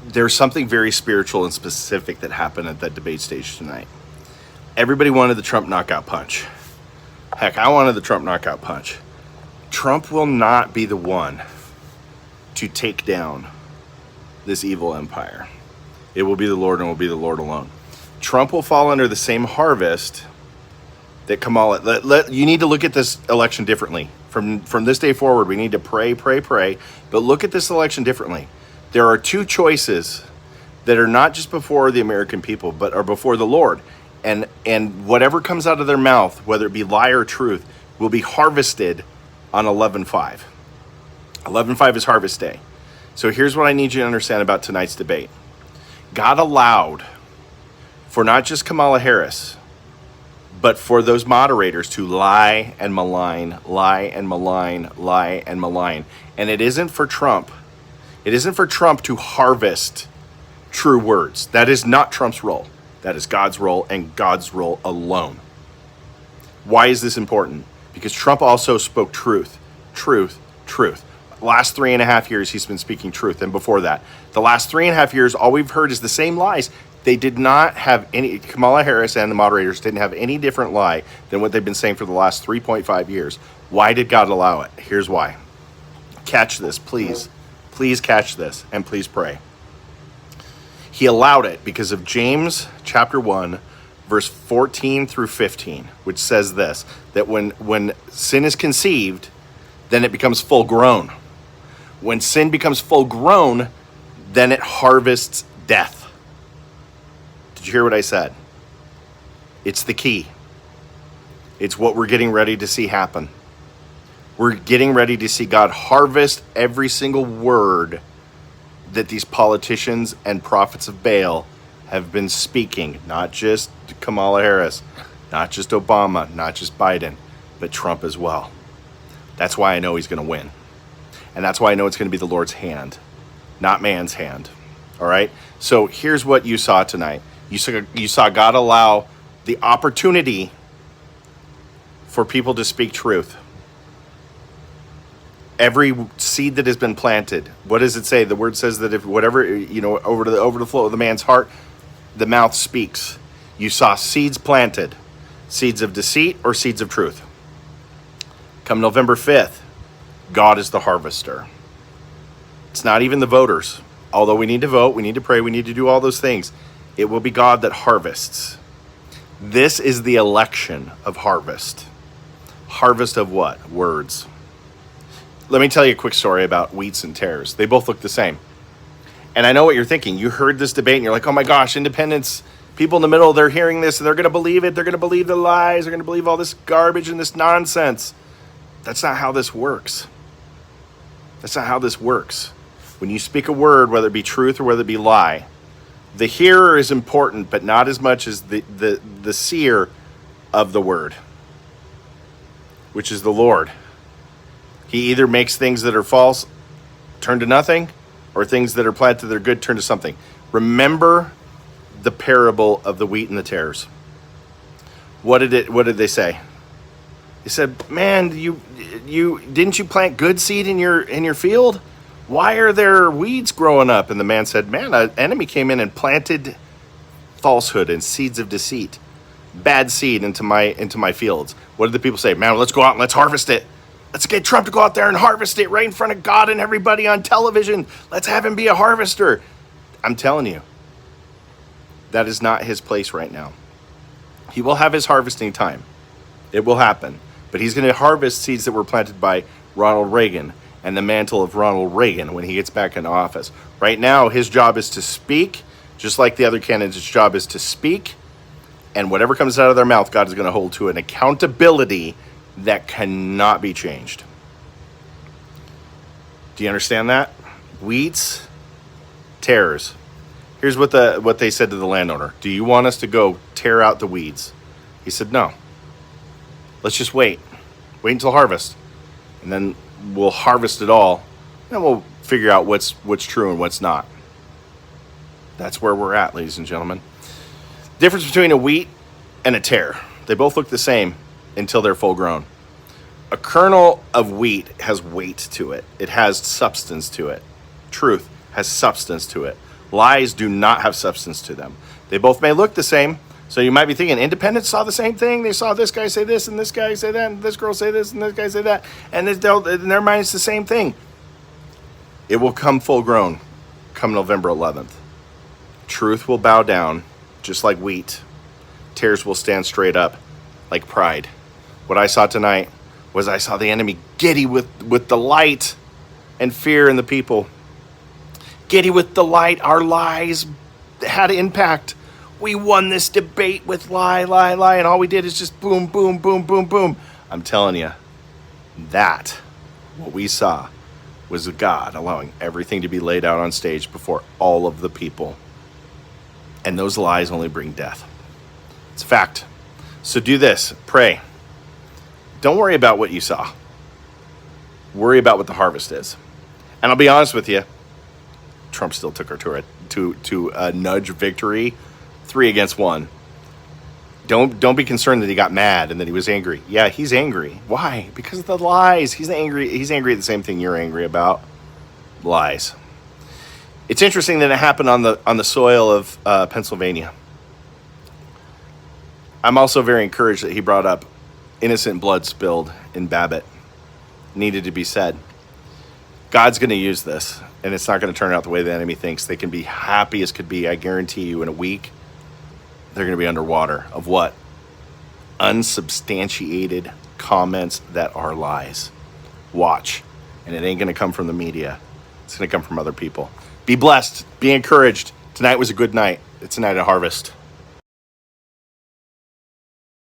there's something very spiritual and specific that happened at that debate stage tonight. Everybody wanted the Trump knockout punch. Heck, I wanted the Trump knockout punch. Trump will not be the one to take down this evil empire. It will be the Lord, and will be the Lord alone. Trump will fall under the same harvest that Kamala. You need to look at this election differently. From this day forward, we need to pray. But look at this election differently. There are two choices that are not just before the American people, but are before the Lord. And whatever comes out of their mouth, whether it be lie or truth, will be harvested on 11/5. 11/5 is harvest day. So here's what I need you to understand about tonight's debate. God allowed for not just Kamala Harris, but for those moderators to lie and malign, lie and malign, lie and malign. And it isn't for Trump. It isn't for Trump to harvest true words. That is not Trump's role. That is God's role, and God's role alone. Why is this important? Because Trump also spoke truth. Last 3.5 years, he's been speaking truth. And before that, the last 3.5 years, all we've heard is the same lies. They did not have any, Kamala Harris and the moderators didn't have any different lie than what they've been saying for the last 3.5 years. Why did God allow it? Here's why. Catch this, please. Please catch this, and please pray. He allowed it because of James chapter 1, verse 14 through 15, which says this, that when sin is conceived, then it becomes full grown. When sin becomes full grown, then it harvests death. Did you hear what I said? It's the key. It's what we're getting ready to see happen. We're getting ready to see God harvest every single word that these politicians and prophets of Baal have been speaking. Not just Kamala Harris, not just Obama, not just Biden, but Trump as well. That's why I know he's going to win. And that's why I know it's going to be the Lord's hand, not man's hand. All right? So here's what you saw tonight. You saw God allow the opportunity for people to speak truth. Every seed that has been planted, what does it say? The word says that if whatever, over the flow of the man's heart, the mouth speaks. You saw seeds planted, seeds of deceit or seeds of truth. Come November 5th, God is the harvester. It's not even the voters. Although we need to vote, we need to pray, we need to do all those things. It will be God that harvests. This is the election of harvest. Harvest of what? Words. Let me tell you a quick story about wheats and tares. They both look the same. And I know what you're thinking. You heard this debate and you're like, oh my gosh, independents, people in the middle, they're hearing this and they're going to believe it. They're going to believe the lies. They're going to believe all this garbage and this nonsense. That's not how this works. That's not how this works. When you speak a word, whether it be truth or whether it be lie, the hearer is important, but not as much as the seer of the word, which is the Lord. He either makes things that are false turn to nothing, or things that are planted that are good turn to something. Remember the parable of the wheat and the tares. What did they say? They said, "Man, you didn't you plant good seed in your field? Why are there weeds growing up?" And the man said, "Man, an enemy came in and planted falsehood and seeds of deceit, bad seed into my fields." What did the people say? "Man, let's go out and let's harvest it. Let's get Trump to go out there and harvest it right in front of God and everybody on television. Let's have him be a harvester." I'm telling you, that is not his place right now. He will have his harvesting time. It will happen. But he's going to harvest seeds that were planted by Ronald Reagan and the mantle of Ronald Reagan when he gets back into office. Right now, his job is to speak, just like the other candidates' job is to speak. And whatever comes out of their mouth, God is going to hold to an accountability that cannot be changed. Do you understand that? Wheats, tares. Here's what they said to the landowner. "Do you want us to go tear out the weeds?" He said, "No. Let's just wait. Wait until harvest. And then we'll harvest it all. And we'll figure out what's true and what's not." That's where we're at, ladies and gentlemen. Difference between a wheat and a tare. They both look the same until they're full grown. A kernel of wheat has weight to it. It has substance to it. Truth has substance to it. Lies do not have substance to them. They both may look the same. So you might be thinking, independents saw the same thing. They saw this guy say this, and this guy say that, and this girl say this, and this guy say that. And in their mind, it's the same thing. It will come full grown come November 11th. Truth will bow down, just like wheat. Tares will stand straight up, like pride. What I saw tonight was I saw the enemy giddy with delight and fear in the people. Giddy with delight, our lies had impact. We won this debate with lie, and all we did is just boom, boom, boom, boom, boom. I'm telling you, that, what we saw, was God allowing everything to be laid out on stage before all of the people. And those lies only bring death. It's a fact. So do this, pray. Don't worry about what you saw. Worry about what the harvest is. And I'll be honest with you, Trump still took her to a nudge victory, 3-1. Don't be concerned that he got mad and that he was angry. Yeah, he's angry. Why? Because of the lies. He's angry at the same thing you're angry about. Lies. It's interesting that it happened on the soil of Pennsylvania. I'm also very encouraged that he brought up innocent blood spilled in Babbitt. Needed to be said. God's going to use this, and it's not going to turn out the way the enemy thinks. They can be happy as could be. I guarantee you in a week, they're going to be underwater of what? Unsubstantiated comments that are lies. Watch. And it ain't going to come from the media. It's going to come from other people. Be blessed. Be encouraged. Tonight was a good night. It's a night of harvest.